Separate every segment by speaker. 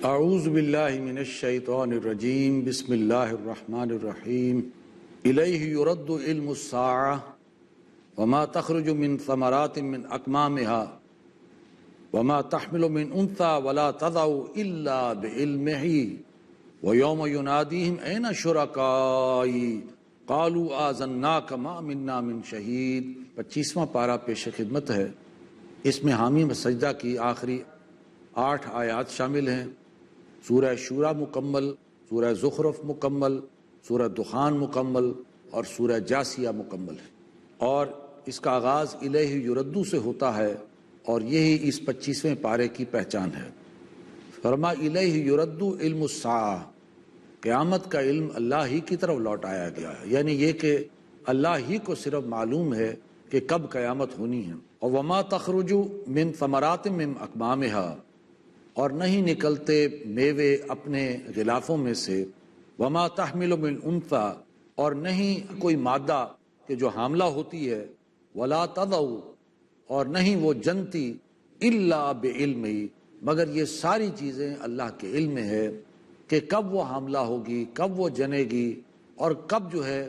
Speaker 1: اعوذ باللہ من الشیطان الرجیم بسم اللہ الرحمن الرحیم الیہ یرد علم الساعہ وما تخرج من ثمرات من اکمامها وما تحمل من انثى ولا تضع الا بعلمہ ویوم ینادیہم این شرکائی قالوا آذناک ما منا من شہید۔ 25واں پارہ پیش خدمت ہے۔ اس میں حامی و سجدہ کی آخری 8 آیات شامل ہیں۔ سورہ شورى مکمل، سورہ زخرف مکمل، سورہ دخان مکمل اور سورہ جاسیہ مکمل ہے، اور اس کا آغاز الیہ یردو سے ہوتا ہے، اور یہی اس 25ویں پارے کی پہچان ہے۔ فرما الیہ یردو علم الساعہ، قیامت کا علم اللہ ہی کی طرف لوٹایا گیا ہے، یعنی یہ کہ اللہ ہی کو صرف معلوم ہے کہ کب قیامت ہونی ہے۔ اور وما تخرج من ثمرات من اکمامها، اور نہیں نکلتے میوے اپنے غلافوں میں سے، وما تحمل من انثى، اور نہیں کوئی مادہ کہ جو حاملہ ہوتی ہے، ولا تضع، اور نہیں وہ جنتی، الا بعلمہ، مگر یہ ساری چیزیں اللہ کے علم میں ہے کہ کب وہ حاملہ ہوگی، کب وہ جنے گی، اور کب جو ہے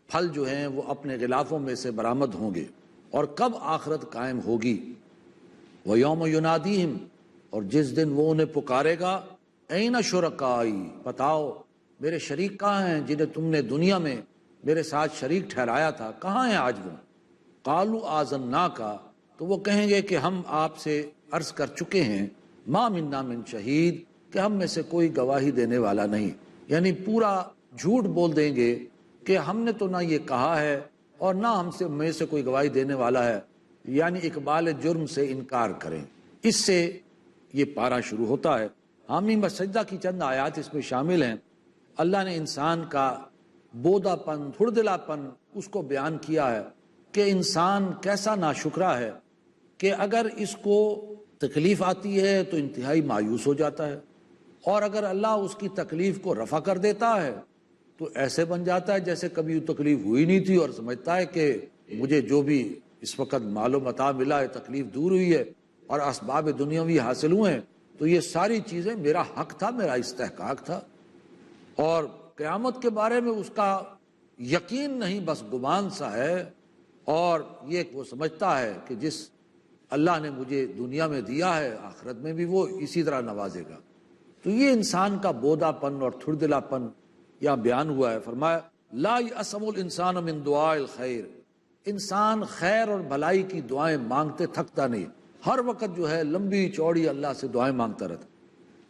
Speaker 1: پھل جو ہیں وہ اپنے غلافوں میں سے برآمد ہوں گے، اور کب آخرت قائم ہوگی۔ وَيَوْمَ يُنَادِيهِمْ، اور جس دن وہ انہیں پکارے گا، این شرکائی، بتاؤ میرے شریک کہاں ہیں جنہیں تم نے دنیا میں میرے ساتھ شریک ٹھہرایا تھا، کہاں ہیں آج وہ؟ قالوا آذناک، تو وہ کہیں گے کہ ہم آپ سے عرض کر چکے ہیں، ما منا من شہید، کہ ہم میں سے کوئی گواہی دینے والا نہیں، یعنی پورا جھوٹ بول دیں گے کہ ہم نے تو نہ یہ کہا ہے اور نہ ہم سے میں سے کوئی گواہی دینے والا ہے، یعنی اقبال جرم سے انکار کریں۔ اس سے یہ پارہ شروع ہوتا ہے۔ حامی و سجدہ کی چند آیات اس میں شامل ہیں۔ اللہ نے انسان کا بودا پن، تھڑدلا پن اس کو بیان کیا ہے کہ انسان کیسا ناشکرا ہے کہ اگر اس کو تکلیف آتی ہے تو انتہائی مایوس ہو جاتا ہے، اور اگر اللہ اس کی تکلیف کو رفع کر دیتا ہے تو ایسے بن جاتا ہے جیسے کبھی تکلیف ہوئی نہیں تھی، اور سمجھتا ہے کہ مجھے جو بھی اس وقت مال و متاع ملا ہے، تکلیف دور ہوئی ہے اور اسباب دنیاوی حاصل ہوئے ہیں، تو یہ ساری چیزیں میرا حق تھا، میرا استحقاق تھا۔ اور قیامت کے بارے میں اس کا یقین نہیں، بس گمان سا ہے، اور یہ وہ سمجھتا ہے کہ جس اللہ نے مجھے دنیا میں دیا ہے آخرت میں بھی وہ اسی طرح نوازے گا۔ تو یہ انسان کا بودا پن اور تھڑدلا پن یہاں بیان ہوا ہے۔ فرمایا لا یأسم الانسان من دعاء الخیر، انسان خیر اور بھلائی کی دعائیں مانگتے تھکتا نہیں، ہر وقت جو ہے لمبی چوڑی اللہ سے دعائیں مانگتا رہتا۔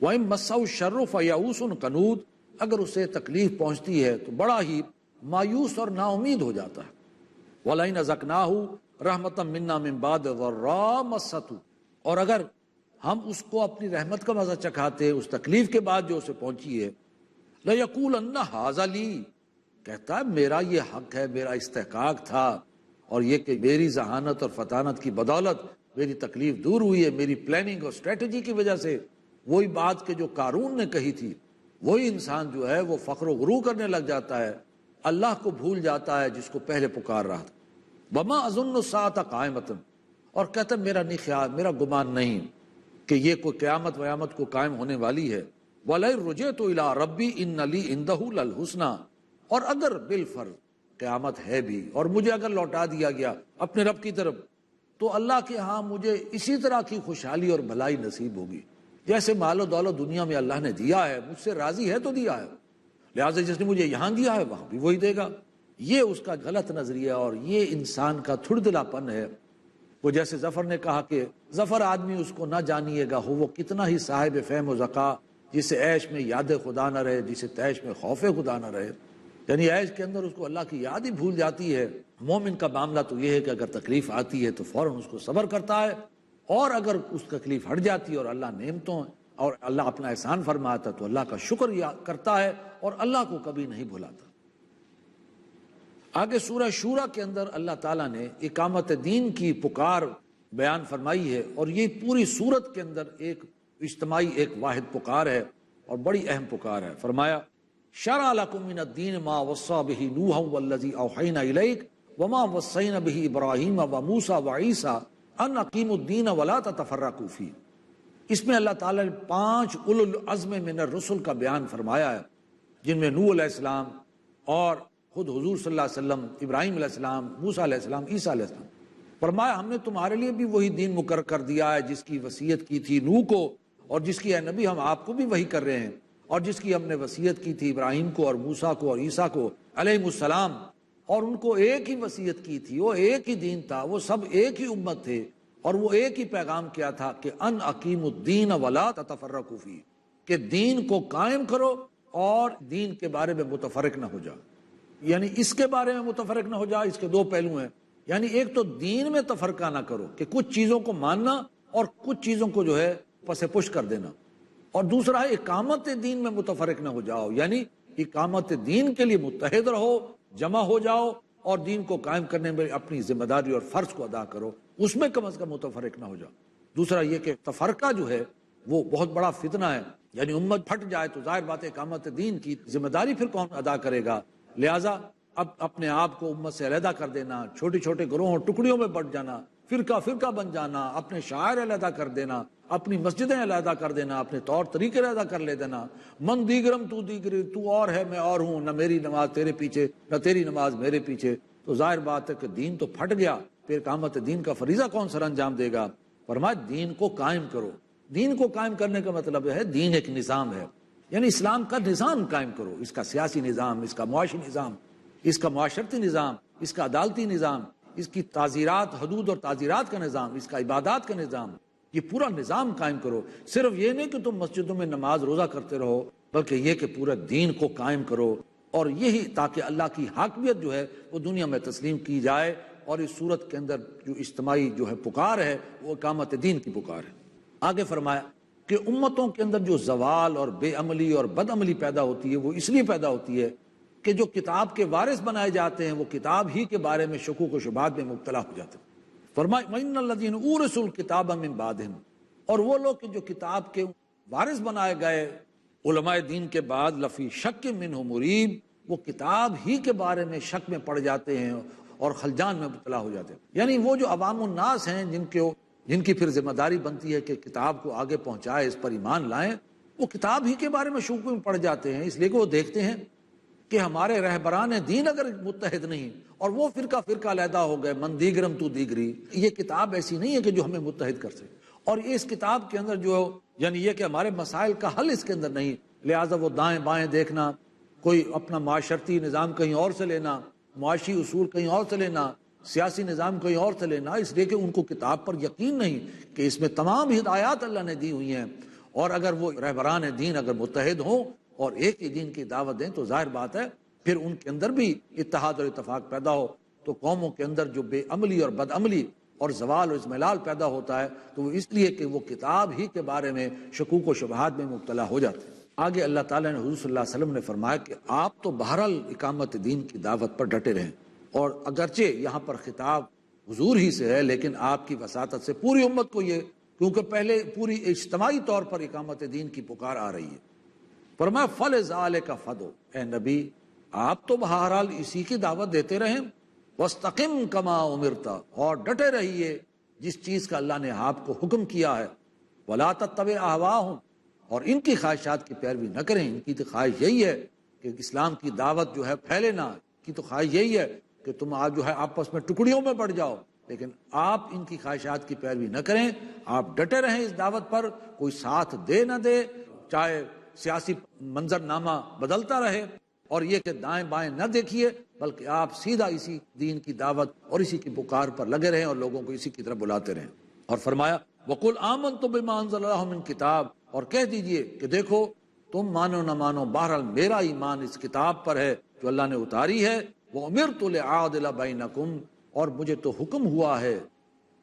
Speaker 1: وَإِن مَسَّهُ الشَّرُّ فَيَئُوسٌ قَنُوطٌ، اگر اسے تکلیف پہنچتی ہے تو بڑا ہی مایوس اور نا امید ہو جاتا ہے۔ وَلَئِنْ أَذَقْنَاهُ رَحْمَةً مِنَّا مِن بَعْدِ ضَرَّاءٍ مَسَّتْهُ، اور اگر ہم اس کو اپنی رحمت کا مزہ چکھاتے اس تکلیف کے بعد جو اسے پہنچی ہے، لَيَقُولَنَّ هَٰذَا لِي، کہتا ہے میرا یہ حق ہے، میرا استحقاق تھا، اور یہ کہ میری ذہانت اور فطانت کی بدولت میری تکلیف دور ہوئی ہے، میری پلاننگ اور اسٹریٹجی کی وجہ سے۔ وہی بات کہ جو قارون نے کہی تھی، وہی انسان جو ہے وہ فخر و غرور کرنے لگ جاتا ہے، اللہ کو بھول جاتا ہے جس کو پہلے پکار رہا تھا۔ وما اظن الساعۃ قائمۃ، اور کہتا ہے میرا نہیں خیال، میرا گمان نہیں کہ یہ کوئی قیامت ویامت کو قائم ہونے والی ہے۔ وَلَئِن رُجِعْتُ إِلَىٰ رَبِّي إِنَّ لِي عِندَهُ لَلْحُسْنَىٰ، اور اگر بالفرض قیامت ہے بھی اور مجھے اگر لوٹا دیا گیا اپنے رب کی طرف، تو اللہ کے ہاں مجھے اسی طرح کی خوشحالی اور بھلائی نصیب ہوگی جیسے مال و دولت دنیا میں اللہ نے دیا ہے، مجھ سے راضی ہے تو دیا ہے، لہٰذا جس نے مجھے یہاں دیا ہے وہاں بھی وہی دے گا۔ یہ اس کا غلط نظریہ اور یہ انسان کا تھڑدلا پن ہے۔ وہ جیسے ظفر نے کہا کہ ظفر آدمی اس کو نہ جانیے گا ہو وہ کتنا ہی صاحب فہم و ذکا، جسے عیش میں یاد خدا نہ رہے، جسے تیش میں خوف خدا نہ رہے، یعنی عیش کے اندر اس کو اللہ کی یاد ہی بھول جاتی ہے۔ مومن کا معاملہ تو یہ ہے کہ اگر تکلیف آتی ہے تو فوراً اس کو صبر کرتا ہے، اور اگر اس تکلیف ہٹ جاتی ہے اور اللہ نعمتوں اور اللہ اپنا احسان فرماتا ہے تو اللہ کا شکر کرتا ہے اور اللہ کو کبھی نہیں بھلاتا۔ آگے سورہ شورى کے اندر اللہ تعالیٰ نے اقامت دین کی پکار بیان فرمائی ہے، اور یہ پوری سورت کے اندر ایک اجتماعی ایک واحد پکار ہے اور بڑی اہم پکار ہے۔ فرمایا شرع لکم من الدین ما وصی بہ نوحا والذی اوحینا الیک وما وصینا بہ ابراہیم وموسیٰ وعیسیٰ ان اقیموا الدین ولا تتفرقوا فیہ۔ اس میں اللہ تعالیٰ نے 5 اولو العزم من الرسل کا بیان فرمایا ہے، جن میں نوح علیہ السلام اور خود حضور صلی اللہ علیہ وسلم، ابراہیم علیہ السلام، موسیٰ علیہ السلام، عیسیٰ علیہ السلام۔ فرمایا ہم نے تمہارے لیے بھی وہی دین مقرر کر دیا ہے جس کی وصیت کی تھی نوح کو، اور جس کی اے نبی ہم آپ کو بھی وہی کر رہے ہیں، اور جس کی ہم نے وصیت کی تھی ابراہیم کو اور موسیٰ کو اور عیسیٰ کو علیہ السلام، اور ان کو ایک ہی وصیت کی تھی، وہ ایک ہی دین تھا، وہ سب ایک ہی امت تھے، اور وہ ایک ہی پیغام کیا تھا کہ ان اقیم الدین ولا تتفرقوا فیہ، کہ دین کو قائم کرو اور دین کے بارے میں متفرق نہ ہو جا۔ یعنی اس کے بارے میں متفرق نہ ہو جا، اس کے 2 پہلو ہیں، یعنی ایک تو دین میں تفرقہ نہ کرو کہ کچھ چیزوں کو ماننا اور کچھ چیزوں کو جو ہے پس پش کر دینا، اور دوسرا ہے اقامت دین میں متفرق نہ ہو جاؤ، یعنی اقامت دین کے لیے متحد رہو، جمع ہو جاؤ، اور دین کو قائم کرنے میں اپنی ذمہ داری اور فرض کو ادا کرو، اس میں کم از کم متفرق نہ ہو جاؤ۔ دوسرا یہ کہ تفرقہ جو ہے وہ بہت بڑا فتنہ ہے، یعنی امت پھٹ جائے تو ظاہر بات ہے اقامت دین کی ذمہ داری پھر کون ادا کرے گا؟ لہٰذا اب اپنے آپ کو امت سے علیحدہ کر دینا، چھوٹے چھوٹے گروہوں ٹکڑیوں میں بٹ جانا، فرقہ فرقہ بن جانا، اپنے شاعر علیحدہ کر دینا، اپنی مسجدیں علیحدہ کر دینا، اپنے طور طریقے علیحدہ کر لے دینا، من دیگرم تو دیگری، تو اور ہے میں اور ہوں، نہ میری نماز تیرے پیچھے نہ تیری نماز میرے پیچھے، تو ظاہر بات ہے کہ دین تو پھٹ گیا، پھر اقامت دین کا فریضہ کون سر انجام دے گا؟ فرمایا دین کو قائم کرو۔ دین کو قائم کرنے کا مطلب ہے دین ایک نظام ہے، یعنی اسلام کا نظام قائم کرو، اس کا سیاسی نظام، اس کا معاشی نظام، اس کا معاشرتی نظام، اس کا عدالتی نظام، اس کی تعزیرات، حدود اور تعزیرات کا نظام، اس کا عبادات کا نظام، یہ پورا نظام قائم کرو۔ صرف یہ نہیں کہ تم مسجدوں میں نماز روزہ کرتے رہو، بلکہ یہ کہ پورا دین کو قائم کرو، اور یہی تاکہ اللہ کی حاکمیت جو ہے وہ دنیا میں تسلیم کی جائے، اور اس صورت کے اندر جو اجتماعی جو ہے پکار ہے وہ اقامت دین کی پکار ہے۔ آگے فرمایا کہ امتوں کے اندر جو زوال اور بے عملی اور بد عملی پیدا ہوتی ہے وہ اس لیے پیدا ہوتی ہے کہ جو کتاب کے وارث بنائے جاتے ہیں وہ کتاب ہی کے بارے میں شکوک و شبہات میں مبتلا ہو جاتے ہیں۔ فرمایا وَإِنَّ الَّذِينَ أُورِثُوا الْكِتَابَ مِن بَعْدِهِمْ، اور وہ لوگ کہ جو کتاب کے وارث بنائے گئے علماء دین کے بعد، لفی شک منہ مریب، وہ کتاب ہی کے بارے میں شک میں پڑ جاتے ہیں اور خلجان میں مبتلا ہو جاتے ہیں۔ یعنی وہ جو عوام الناس ہیں جن کی پھر ذمہ داری بنتی ہے کہ کتاب کو آگے پہنچائے، اس پر ایمان لائیں، وہ کتاب ہی کے بارے میں شک میں پڑ جاتے ہیں، اس لیے کہ وہ دیکھتے ہیں کہ ہمارے رہبران دین اگر متحد نہیں اور وہ فرقہ فرقہ علیحدہ ہو گئے، من دیگرم تو دیگری، یہ کتاب ایسی نہیں ہے کہ جو ہمیں متحد کر سکے، اور اس کتاب کے اندر جو یعنی یہ کہ ہمارے مسائل کا حل اس کے اندر نہیں، لہٰذا وہ دائیں بائیں دیکھنا، کوئی اپنا معاشرتی نظام کہیں اور سے لینا، معاشی اصول کہیں اور سے لینا، سیاسی نظام کہیں اور سے لینا، اس لیے کہ ان کو کتاب پر یقین نہیں کہ اس میں تمام ہدایات اللہ نے دی ہوئی ہیں، اور اگر وہ رہبران دین اگر متحد ہوں اور ایک ہی دین کی دعوت دیں تو ظاہر بات ہے پھر ان کے اندر بھی اتحاد اور اتفاق پیدا ہو، تو قوموں کے اندر جو بے عملی اور بد عملی اور زوال اور اضمحلال پیدا ہوتا ہے تو وہ اس لیے کہ وہ کتاب ہی کے بارے میں شکوک و شبہات میں مبتلا ہو جاتے ہیں۔ آگے اللہ تعالیٰ نے حضور صلی اللہ علیہ وسلم نے فرمایا کہ آپ تو بہرحال اقامت دین کی دعوت پر ڈٹے رہیں، اور اگرچہ یہاں پر خطاب حضور ہی سے ہے لیکن آپ کی وساطت سے پوری امت کو یہ، کیونکہ پہلے پوری اجتماعی طور پر اقامت دین کی پکار آ رہی ہے۔ فرمایا فَلِذَٰلِكَ فَادْعُ، اے نبی آپ تو بہرحال اسی کی دعوت دیتے رہیں، وَاسْتَقِمْ كَمَا أُمِرْتَ، اور ڈٹے رہیے جس چیز کا اللہ نے آپ کو حکم کیا ہے، وَلَا تَتَّبِعْ أَهْوَاءَهُمْ، اور ان کی خواہشات کی پیروی نہ کریں، ان کی تو خواہش یہی ہے کہ اسلام کی دعوت جو ہے پھیلے نہ، کی تو خواہش یہی ہے کہ تم آج جو ہے آپس میں ٹکڑیوں میں بڑھ جاؤ، لیکن آپ ان کی خواہشات کی پیروی نہ کریں، آپ ڈٹے رہیں اس دعوت پر، کوئی ساتھ دے نہ دے، چاہے سیاسی منظر نامہ بدلتا رہے، اور یہ کہ دائیں بائیں نہ دیکھیے، بلکہ آپ سیدھا اسی دین کی دعوت اور اسی کی پکار پر لگے رہیں اور لوگوں کو اسی کی طرف بلاتے رہیں۔ اور فرمایا وَقُلْ آمَنْتُ بِمَا أَنزَلَ اللَّهُ مِنْ کتاب، اور کہہ دیجئے کہ دیکھو تم مانو نہ مانو بہرحال میرا ایمان اس کتاب پر ہے جو اللہ نے اتاری ہے، وَأُمِرْتُ لِأَعْدِلَ بَيْنَكُمْ، اور مجھے تو حکم ہوا ہے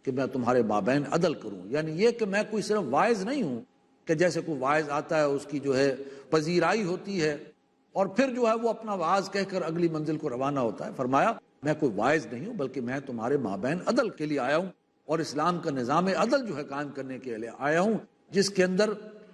Speaker 1: کہ میں تمہارے مابین عدل کروں، یعنی یہ کہ میں کوئی صرف واعظ نہیں ہوں کہ جیسے کوئی واعظ آتا ہے اس کی جو ہے پذیرائی ہوتی ہے اور پھر جو ہے وہ اپنا واعظ کہہ کر اگلی منزل کو روانہ ہوتا ہے۔ فرمایا میں کوئی واعظ نہیں ہوں بلکہ میں تمہارے مابین عدل کے لیے آیا ہوں، اور اسلام کا نظام عدل جو ہے قائم کرنے کے لیے آیا ہوں، جس کے اندر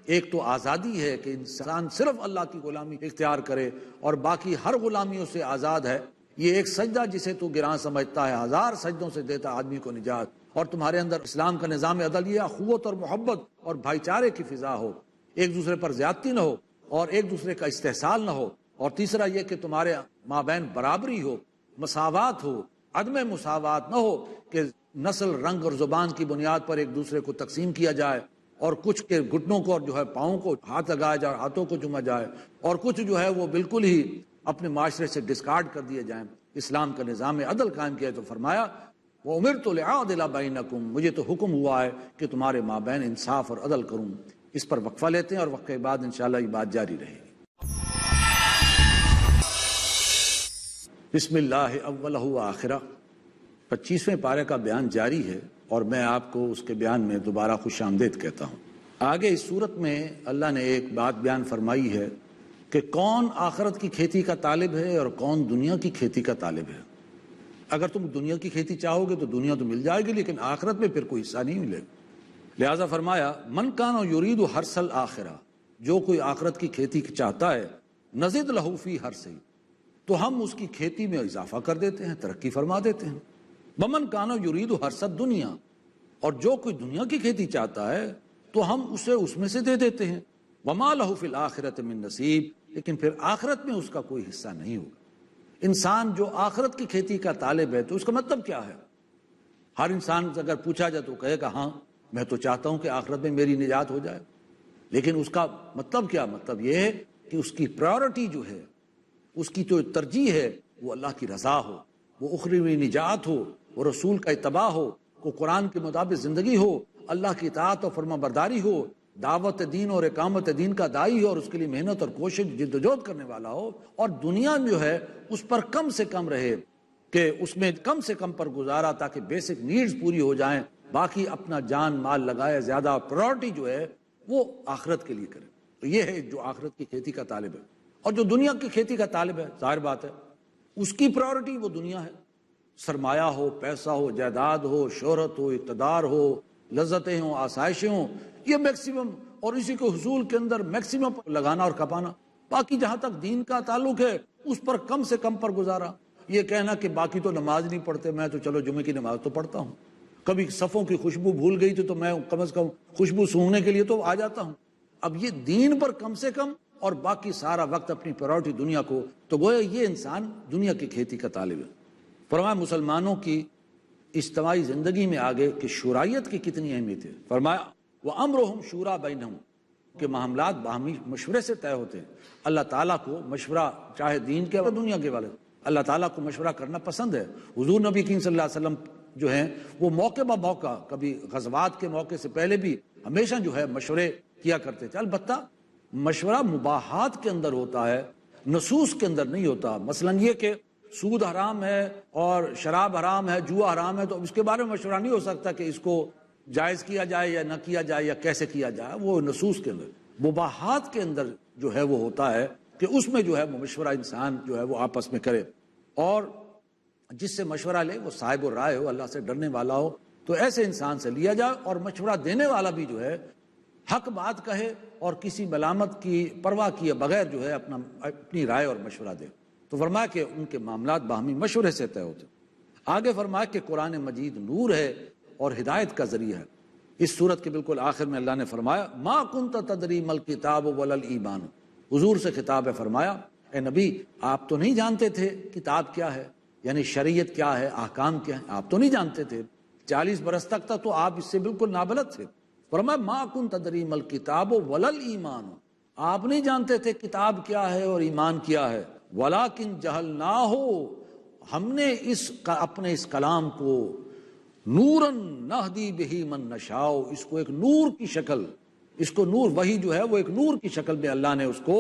Speaker 1: ایک تو آزادی ہے کہ انسان صرف اللہ کی غلامی اختیار کرے اور باقی ہر غلامیوں سے آزاد ہے، یہ ایک سجدہ جسے تو گراں سمجھتا ہے 1000 سجدوں سے دیتا آدمی کو نجات، اور تمہارے اندر اسلام کا نظام عدل یہ اخوت اور محبت اور بھائی چارے کی فضا ہو، ایک دوسرے پر زیادتی نہ ہو اور ایک دوسرے کا استحصال نہ ہو، اور تیسرا یہ کہ تمہارے مابین برابری ہو، مساوات ہو، عدم مساوات نہ ہو کہ نسل، رنگ اور زبان کی بنیاد پر ایک دوسرے کو تقسیم کیا جائے، اور کچھ کے گھٹنوں کو اور جو ہے پاؤں کو ہاتھ لگایا جائے، ہاتھوں کو چوما جائے، اور کچھ جو ہے وہ بالکل ہی اپنے معاشرے سے ڈسکارڈ کر دیے جائیں۔ اسلام کا نظام عدل قائم کیا تو فرمایا وَأُمِرْتُ لِأَعْدِلَ بَيْنَكُمْ، مجھے تو حکم ہوا ہے کہ تمہارے مابین انصاف اور عدل کروں۔ اس پر وقفہ لیتے ہیں اور وقفے کے بعد انشاءاللہ یہ بات جاری رہے گی۔ بسم اللہ اولہ و آخرہ، 25ویں پارے کا بیان جاری ہے، اور میں آپ کو اس کے بیان میں دوبارہ خوش آمدید کہتا ہوں۔ آگے اس صورت میں اللہ نے ایک بات بیان فرمائی ہے کہ کون آخرت کی کھیتی کا طالب ہے اور کون دنیا کی کھیتی کا طالب ہے۔ اگر تم دنیا کی کھیتی چاہو گے تو دنیا تو مل جائے گی، لیکن آخرت میں پھر کوئی حصہ نہیں ملے گا۔ لہٰذا فرمایا من کان یرید حرث الآخرہ، جو کوئی آخرت کی کھیتی چاہتا ہے، نزد لہ فی حرثہ، تو ہم اس کی کھیتی میں اضافہ کر دیتے ہیں، ترقی فرما دیتے ہیں۔ ومن کان یرید حرث الدنیا، اور جو کوئی دنیا کی کھیتی چاہتا ہے تو ہم اسے اس میں سے دے دیتے ہیں۔ وما لہ فی الآخرۃ من نصیب، لیکن پھر آخرت میں اس کا کوئی حصہ نہیں ہوگا۔ انسان جو آخرت کی کھیتی کا طالب ہے تو اس کا مطلب کیا ہے؟ ہر انسان سے اگر پوچھا جائے تو کہے گا ہاں میں تو چاہتا ہوں کہ آخرت میں میری نجات ہو جائے، لیکن اس کا مطلب کیا؟ مطلب یہ ہے کہ اس کی پرائورٹی جو ہے، اس کی جو ترجیح ہے وہ اللہ کی رضا ہو، وہ اخروی نجات ہو، وہ رسول کا اتباع ہو، وہ قرآن کے مطابق زندگی ہو، اللہ کی اطاعت اور فرما برداری ہو، دعوت دین اور اقامت دین کا داعی ہو اور اس کے لیے محنت اور کوشش جدوجہد کرنے والا ہو، اور دنیا جو ہے اس پر کم سے کم رہے، کہ اس میں کم سے کم پر گزارا تاکہ بیسک نیڈز پوری ہو جائیں، باقی اپنا جان مال لگائے، زیادہ پرائورٹی جو ہے وہ آخرت کے لیے کرے۔ تو یہ ہے جو آخرت کی کھیتی کا طالب ہے۔ اور جو دنیا کی کھیتی کا طالب ہے، ظاہر بات ہے اس کی پرائورٹی وہ دنیا ہے، سرمایہ ہو، پیسہ ہو، جائیداد ہو، شہرت ہو، اقتدار ہو، لذتیں ہوں، آسائشیں ہوں، یہ میکسیمم، اور اسی کے حصول کے اندر میکسیمم لگانا اور کھپانا۔ باقی جہاں تک دین کا تعلق ہے اس پر کم سے کم پر گزارا۔ یہ کہنا کہ باقی تو نماز نہیں پڑھتے، میں تو چلو جمعے کی نماز تو پڑھتا ہوں، کبھی صفوں کی خوشبو بھول گئی تو میں کم از کم خوشبو سونگھنے کے لیے تو آ جاتا ہوں۔ اب یہ دین پر کم سے کم اور باقی سارا وقت اپنی پرائورٹی دنیا کو، تو گویا یہ انسان دنیا کی کھیتی کا طالب ہے۔ فرمایا مسلمانوں کی اجتماعی زندگی میں آگے کہ شورائیت کی کتنی اہمیت ہے۔ فرمایا وَأَمْرُهُمْ شُورَىٰ بَيْنَهُمْ، کہ معاملات باہمی مشورے سے طے ہوتے ہیں۔ اللہ تعالیٰ کو مشورہ، چاہے دین کے اور دنیا کے والے، اللہ تعالیٰ کو مشورہ کرنا پسند ہے۔ حضور نبی کریم صلی اللہ علیہ وسلم جو ہیں وہ موقع بہ موقع، کبھی غزوات کے موقع سے پہلے بھی ہمیشہ جو ہے مشورے کیا کرتے تھے۔ البتہ مشورہ مباحات کے اندر ہوتا ہے، نصوص کے اندر نہیں ہوتا۔ مثلا یہ کہ سود حرام ہے اور شراب حرام ہے، جوا حرام ہے، تو اس کے بارے میں مشورہ نہیں ہو سکتا کہ اس کو جائز کیا جائے یا نہ کیا جائے یا کیسے کیا جائے، وہ نصوص کے اندر۔ مباحات کے اندر جو ہے وہ ہوتا ہے کہ اس میں جو ہے مشورہ انسان جو ہے وہ آپس میں کرے، اور جس سے مشورہ لے وہ صاحب الرائے ہو، اللہ سے ڈرنے والا ہو، تو ایسے انسان سے لیا جائے، اور مشورہ دینے والا بھی جو ہے حق بات کہے اور کسی ملامت کی پرواہ کیے بغیر جو ہے اپنی رائے اور مشورہ دے۔ تو فرمایا کہ ان کے معاملات باہمی مشورے سے طے ہوتے۔ آگے فرمایا کہ قرآن مجید نور ہے اور ہدایت کا ذریعہ ہے۔ اس صورت کے بالکل آخر میں اللہ نے فرمایا ما کنت تدری ما الکتاب ولا الایمان، حضور سے خطاب ہے، فرمایا اے نبی آپ تو نہیں جانتے تھے کتاب کیا ہے، یعنی شریعت کیا ہے، احکام کیا ہے، آپ تو نہیں جانتے تھے۔ 40 برس تک تو آپ اس سے بالکل نابلد تھے۔ فرمایا ما کنت تدری ما الکتاب ولا الایمان، آپ نہیں جانتے تھے کتاب کیا ہے اور ایمان کیا ہے۔ ولیکن جہلناہ، ہم نے اپنے اس کلام کو نوراً نہدی بہ من نشاء، اس کو ایک نور کی شکل، اس کو نور، وحی جو ہے وہ ایک نور کی شکل میں اللہ نے اس کو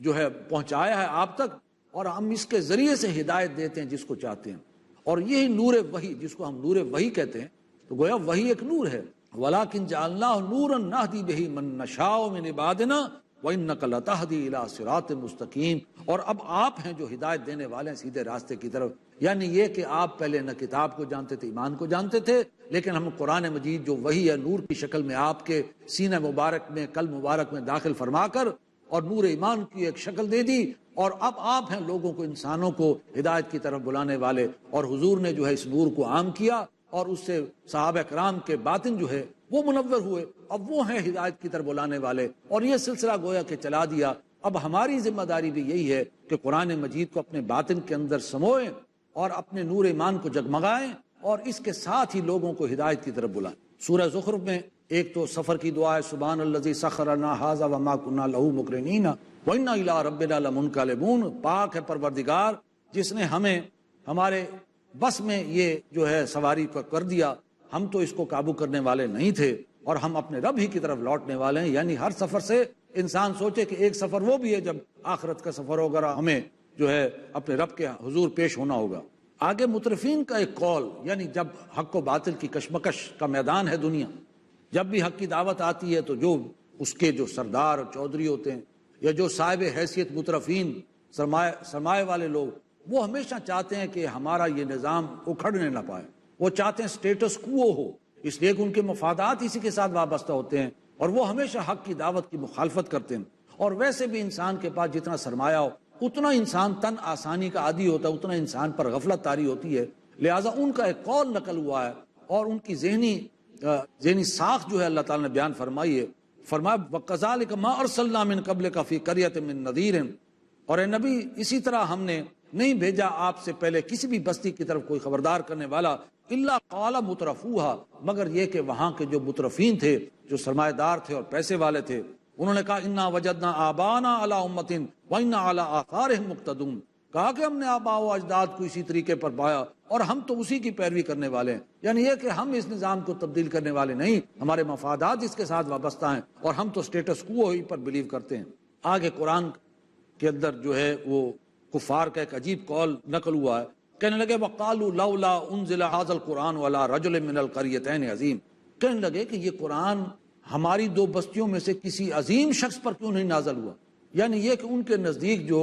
Speaker 1: جو ہے پہنچایا ہے آپ تک، اور ہم اس کے ذریعے سے ہدایت دیتے ہیں جس کو چاہتے ہیں۔ اور یہی نور وحی جس کو ہم نور وحی کہتے ہیں، تو گویا وحی ایک نور ہے۔ ولیکن جعلناہ نورا نہدی بہ من نشاء من عبادنا وَإِنَّكَ لَتَهْدِي إِلَىٰ صِرَاطٍ مُسْتَقِيمٍ، اور اب آپ ہیں جو ہدایت دینے والے ہیں سیدھے راستے کی طرف۔ یعنی یہ کہ آپ پہلے نہ کتاب کو جانتے تھے، ایمان کو جانتے تھے، لیکن ہم قرآن مجید جو وحی ہے نور کی شکل میں آپ کے سینہ مبارک میں، قلب مبارک میں داخل فرما کر، اور نور ایمان کی ایک شکل دے دی، اور اب آپ ہیں لوگوں کو، انسانوں کو ہدایت کی طرف بلانے والے، اور حضور نے جو ہے اس نور کو عام کیا، اور اس سے صحابہ کرام کے باطن جو ہے وہ منور ہوئے، اب وہ ہیں ہدایت کی طرف بلانے والے، اور یہ سلسلہ گویا کہ چلا دیا۔ اب ہماری ذمہ داری بھی یہی ہے کہ قرآن مجید کو اپنے باطن کے اندر سموئیں اور اپنے نور ایمان کو جگمگائیں، اور اس کے ساتھ ہی لوگوں کو ہدایت کی طرف بلائیں۔ سورہ زخرف میں ایک تو سفر کی دعا ہے، سبحان الذی سخر لنا ھذا وما کنا لہ مقرنین وإنا الی ربنا لمنقلبون، پاک ہے پروردگار جس نے ہمیں ہمارے بس میں یہ جو ہے سواری کو کر دیا، ہم تو اس کو قابو کرنے والے نہیں تھے، اور ہم اپنے رب ہی کی طرف لوٹنے والے ہیں۔ یعنی ہر سفر سے انسان سوچے کہ ایک سفر وہ بھی ہے جب آخرت کا سفر ہوگا، ہمیں جو ہے اپنے رب کے حضور پیش ہونا ہوگا۔ آگے مترفین کا ایک قول، یعنی جب حق و باطل کی کشمکش کا میدان ہے دنیا، جب بھی حق کی دعوت آتی ہے تو جو اس کے جو سردار اور چودھری ہوتے ہیں یا جو صاحب حیثیت مترفین سرمایہ والے لوگ، وہ ہمیشہ چاہتے ہیں کہ ہمارا یہ نظام اکھڑنے نہ پائے، وہ چاہتے ہیں سٹیٹس کوو ہو، اس لیے کہ ان کے مفادات اسی کے ساتھ وابستہ ہوتے ہیں، اور وہ ہمیشہ حق کی دعوت کی مخالفت کرتے ہیں۔ اور ویسے بھی انسان کے پاس جتنا سرمایہ ہو اتنا انسان تن آسانی کا عادی ہوتا ہے، اتنا انسان پر غفلت طاری ہوتی ہے، لہٰذا ان کا ایک قول نقل ہوا ہے، اور ان کی ذہنی ساخت جو ہے اللہ تعالیٰ نے بیان فرمائی ہے۔ فرمایا وَكَذَلِكَ مَا أَرْسَلْنَا مِن قَبْلِكَ فِي قَرْيَةٍ مِّن نَذِيرٍ، اور اے نبی اسی طرح ہم نے نہیں بھیجا آپ سے پہلے کسی بھی بستی کی طرف کوئی خبردار کرنے والا، الا قال مترفوها، مگر یہ کہ وہاں کے جو مترفین تھے، جو سرمایہ دار تھے اور پیسے والے تھے، انہوں نے کہا انا وجدنا آبانا علی امۃ وانا علی آثارہم مقتدون، کہا کہ ہم نے آباء و اجداد کو اسی طریقے پر پایا اور ہم تو اسی کی پیروی کرنے والے ہیں۔ یعنی یہ کہ ہم اس نظام کو تبدیل کرنے والے نہیں، ہمارے مفادات اس کے ساتھ وابستہ ہیں، اور ہم تو سٹیٹس کو ہی پر بلیو کرتے ہیں۔ آگے قرآن کے اندر جو ہے وہ کفار کا ایک عجیب قول نقل ہوا ہے، کہنے لگے وقالوا لولا انزل هذا القرآن على رجل من القريتين عظیم، کہنے لگے کہ یہ قرآن ہماری دو بستیوں میں سے کسی عظیم شخص پر کیوں نہیں نازل ہوا؟ یعنی یہ کہ ان کے نزدیک جو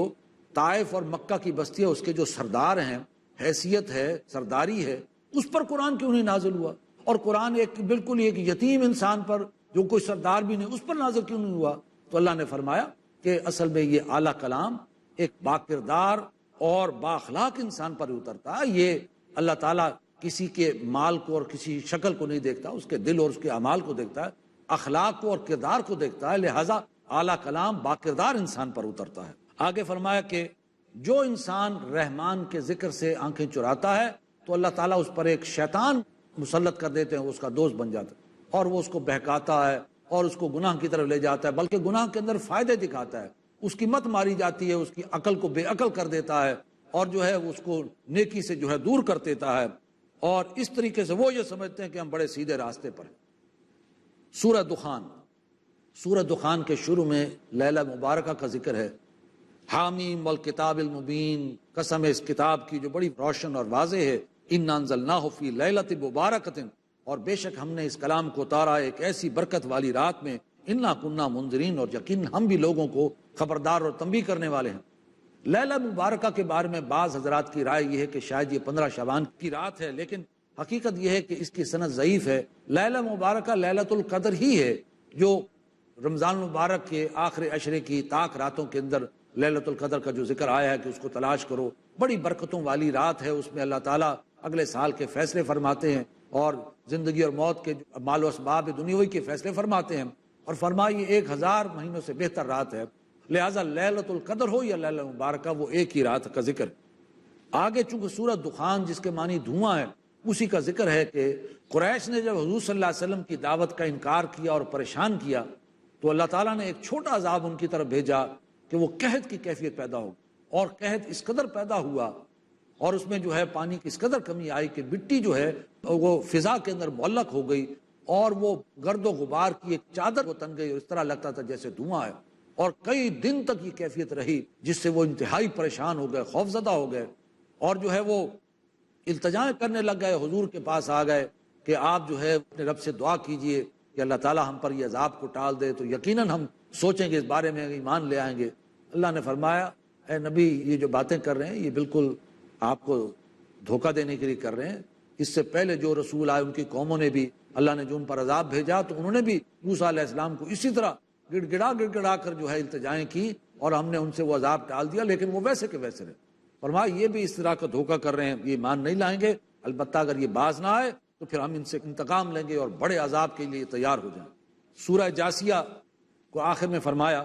Speaker 1: طائف اور مکہ کی بستی ہے، اس کے جو سردار ہیں، حیثیت ہے، سرداری ہے، اس پر قرآن کیوں نہیں نازل ہوا؟ اور قرآن ایک بالکل ایک یتیم انسان پر جو کوئی سردار بھی نہیں، اس پر نازل کیوں نہیں ہوا؟ تو اللہ نے فرمایا کہ اصل میں یہ اعلیٰ کلام ایک باکردار اور بااخلاق انسان پر اترتا ہے۔ یہ اللہ تعالیٰ کسی کے مال کو اور کسی شکل کو نہیں دیکھتا، اس کے دل اور اس کے اعمال کو دیکھتا ہے، اخلاق کو اور کردار کو دیکھتا ہے، لہٰذا اعلیٰ کلام باکردار انسان پر اترتا ہے۔ آگے فرمایا کہ جو انسان رحمان کے ذکر سے آنکھیں چراتا ہے تو اللہ تعالیٰ اس پر ایک شیطان مسلط کر دیتے ہیں، اس کا دوست بن جاتا ہے، اور وہ اس کو بہکاتا ہے اور اس کو گناہ کی طرف لے جاتا ہے، بلکہ گناہ کے اندر فائدے دکھاتا ہے، اس کی مت ماری جاتی ہے، اس کی عقل کو بے عقل کر دیتا ہے، اور جو ہے اس کو نیکی سے جو ہے دور کر دیتا ہے، اور اس طریقے سے وہ یہ سمجھتے ہیں کہ ہم بڑے سیدھے راستے پر ہیں۔ سورہ دخان کے شروع میں لیلہ مبارکہ کا ذکر ہے، حامیم والکتاب المبین، قسم اس کتاب کی جو بڑی روشن اور واضح ہے، انا انزلناہ فی لیلۃ مبارکۃ، اور بے شک ہم نے اس کلام کو اتارا ایک ایسی برکت والی رات میں، انا کننا منذرین، اور یقین ہم بھی لوگوں کو خبردار اور تنبیہ کرنے والے ہیں۔ لیلہ مبارکہ کے بارے میں بعض حضرات کی رائے یہ ہے کہ شاید یہ 15 شعبان کی رات ہے، لیکن حقیقت یہ ہے کہ اس کی سند ضعیف ہے۔ لیلہ مبارکہ لیلۃ القدر ہی ہے، جو رمضان المبارک کے آخر عشرے کی طاق راتوں کے اندر لیلۃ القدر کا جو ذکر آیا ہے کہ اس کو تلاش کرو، بڑی برکتوں والی رات ہے، اس میں اللہ تعالیٰ اگلے سال کے فیصلے فرماتے ہیں، اور زندگی اور موت کے مال و اسباب دنیاوی کے فیصلے فرماتے ہیں، اور فرمائی 1000 مہینوں سے بہتر رات ہے، لہٰذا لیلۃ القدر ہو یا لیلہ مبارکہ وہ ایک ہی رات کا ذکر۔ آگے چونکہ سورۃ دخان جس کے معنی دھواں ہے، اسی کا ذکر ہے کہ قریش نے جب حضور صلی اللہ علیہ وسلم کی دعوت کا انکار کیا اور پریشان کیا تو اللہ تعالیٰ نے ایک چھوٹا عذاب ان کی طرف بھیجا کہ وہ قحط کی کیفیت پیدا ہو، اور قحط اس قدر پیدا ہوا اور اس میں جو ہے پانی کی اس قدر کمی آئی کہ مٹی جو ہے وہ فضا کے اندر معلق ہو گئی، اور وہ گرد و غبار کی ایک چادر وہ تن گئی، اور اس طرح لگتا تھا جیسے دھواں ہے، اور کئی دن تک یہ کیفیت رہی، جس سے وہ انتہائی پریشان ہو گئے، خوفزدہ ہو گئے، اور جو ہے وہ التجائیں کرنے لگ گئے، حضور کے پاس آ گئے کہ آپ جو ہے اپنے رب سے دعا کیجئے کہ اللہ تعالیٰ ہم پر یہ عذاب کو ٹال دے، تو یقیناً ہم سوچیں گے اس بارے میں، ایمان لے آئیں گے۔ اللہ نے فرمایا اے نبی یہ جو باتیں کر رہے ہیں یہ بالکل آپ کو دھوکہ دینے کے لیے کر رہے ہیں، اس سے پہلے جو رسول آئے ان کی قوموں نے بھی اللہ نے جو ان پر عذاب بھیجا تو انہوں نے بھی موسیٰ علیہ السلام کو اسی طرح گڑ گڑا کر جو ہے التجائیں کی، اور ہم نے ان سے وہ عذاب ٹال دیا، لیکن وہ ویسے کے ویسے رہے۔ فرمایا یہ بھی اس طرح کا دھوکہ کر رہے ہیں، یہ ایمان نہیں لائیں گے، البتہ اگر یہ باز نہ آئے تو پھر ہم ان سے انتقام لیں گے اور بڑے عذاب کے لیے تیار ہو جائیں۔ سورہ جاسیہ کو آخر میں فرمایا،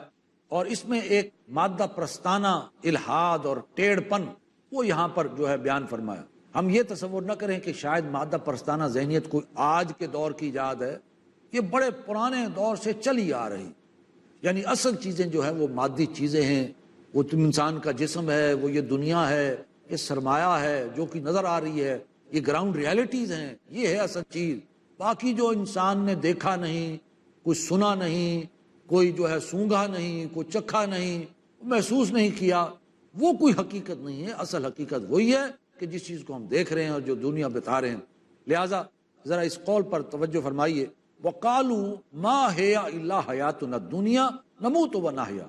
Speaker 1: اور اس میں ایک مادہ پرستانہ الحاد اور ٹیڑھ پن وہ یہاں پر جو ہے بیان فرمایا۔ ہم یہ تصور نہ کریں کہ شاید مادہ پرستانہ ذہنیت کوئی آج کے دور کی ایجاد ہے، یہ بڑے پرانے دور سے چلی آ رہی، یعنی اصل چیزیں جو ہیں وہ مادی چیزیں ہیں، وہ انسان کا جسم ہے، وہ یہ دنیا ہے، یہ سرمایہ ہے جو کہ نظر آ رہی ہے، یہ گراؤنڈ ریالٹیز ہیں، یہ ہے اصل چیز۔ باقی جو انسان نے دیکھا نہیں، کوئی سنا نہیں، کوئی جو ہے سونگھا نہیں، کوئی چکھا نہیں، محسوس نہیں کیا، وہ کوئی حقیقت نہیں ہے۔ اصل حقیقت وہی ہے کہ جس چیز کو ہم دیکھ رہے ہیں اور جو دنیا بتا رہے ہیں۔ لہٰذا ذرا اس قول پر توجہ فرمائیے، وَقَالُوا مَا هِيَ إِلَّا حَيَاتُنَا الدُّنْيَا نَمُوتُ وَنَحْيَا،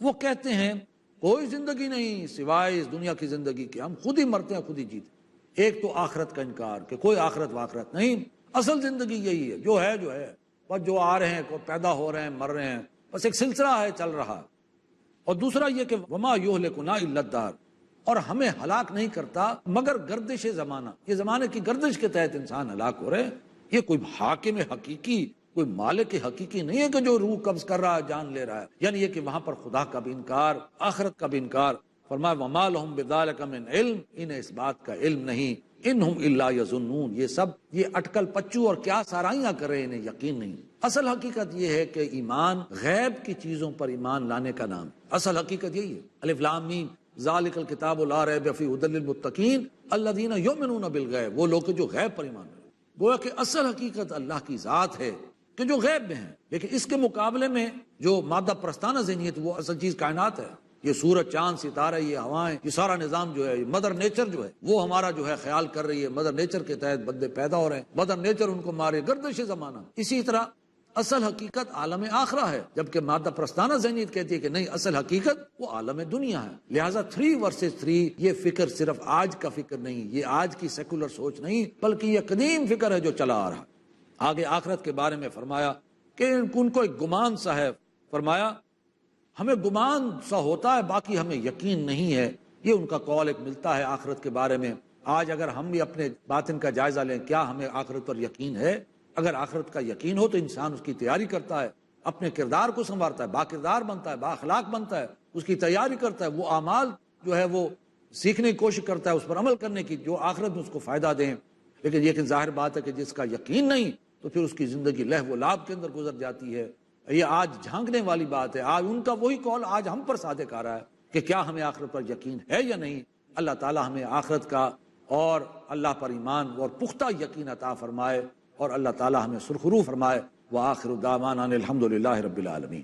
Speaker 1: وہ کہتے ہیں کوئی زندگی نہیں سوائے اس دنیا کی زندگی کے، ہم خود ہی مرتے ہیں خود ہی جیتے۔ ایک تو آخرت کا انکار کہ کوئی آخرت واخرت نہیں، اصل زندگی یہی ہے جو ہے بس جو آ رہے ہیں کو پیدا ہو رہے ہیں مر رہے ہیں، بس ایک سلسلہ ہے چل رہا۔ اور دوسرا یہ کہ وما یہلکنا الا الدہر، اور ہمیں ہلاک نہیں کرتا مگر گردش زمانہ، یہ زمانے کی گردش کے تحت انسان ہلاک ہو رہے ہیں۔ یہ کوئی حاکم حقیقی، کوئی مالک حقیقی نہیں ہے کہ جو روح قبض کر رہا ہے، جان لے رہا ہے، یعنی یہ کہ وہاں پر خدا کا بھی انکار، آخرت کا بھی انکار۔ فرمایا وما لہم بذلک من علم، انہیں اس بات کا علم نہیں، انہم الا یظنون، یہ سب یہ اٹکل پچو اور کیا سارائیاں کر رہے ہیں، انہیں یقین نہیں۔ اصل حقیقت یہ ہے کہ ایمان غیب کی چیزوں پر ایمان لانے کا نام، اصل حقیقت یہی ہے۔ الف لام میم ذالک الکتاب لا ریب فیہ ھدی للمتقین الذین یؤمنون بالغیب، وہ لوگ جو غیب پر ایمان رکھتے ہیں۔ گویا کہ اصل حقیقت اللہ کی ذات ہے کہ جو غیب میں ہے، لیکن اس کے مقابلے میں جو مادہ پرستانہ ذہنیت وہ اصل چیز کائنات ہے، یہ سورج چاند ستارے یہ ہوائیں یہ سارا نظام جو ہے، مدر نیچر جو ہے وہ ہمارا جو ہے خیال کر رہی ہے، مدر نیچر کے تحت بندے پیدا ہو رہے ہیں، مدر نیچر ان کو مارے، گردش زمانہ۔ اسی طرح اصل حقیقت عالم آخرہ ہے، جبکہ مادہ پرستانہ ذہنیت کہتی ہے کہ نہیں، اصل حقیقت وہ عالم دنیا ہے۔ لہٰذا 3 versus 3 یہ فکر صرف آج کا فکر نہیں، یہ آج کی سیکولر سوچ نہیں، بلکہ یہ قدیم فکر ہے جو چلا آ رہا۔ آگے آخرت کے بارے میں فرمایا کہ ان کو ایک گمان سا ہے، فرمایا ہمیں گمان سا ہوتا ہے باقی ہمیں یقین نہیں ہے۔ یہ ان کا قول ایک ملتا ہے آخرت کے بارے میں۔ آج اگر ہم بھی اپنے باطن کا جائزہ لیں، کیا ہمیں آخرت پر یقین ہے؟ اگر آخرت کا یقین ہو تو انسان اس کی تیاری کرتا ہے، اپنے کردار کو سنوارتا ہے، با کردار بنتا ہے، با اخلاق بنتا ہے، اس کی تیاری کرتا ہے، وہ اعمال جو ہے وہ سیکھنے کی کوشش کرتا ہے، اس پر عمل کرنے کی جو آخرت میں اس کو فائدہ دیں۔ لیکن ظاہر بات ہے کہ جس کا یقین نہیں تو پھر اس کی زندگی لہو و لعب کے اندر گزر جاتی ہے۔ یہ آج جھانکنے والی بات ہے، آج ان کا وہی قول آج ہم پر صادق آ رہا ہے کہ کیا ہمیں آخرت پر یقین ہے یا نہیں۔ اللہ تعالی ہمیں آخرت کا اور اللہ پر ایمان اور پختہ یقین عطا فرمائے، اور اللہ تعالی ہمیں سرخرو فرمائے۔ وآخر دعوانا الحمد للہ رب العالمین۔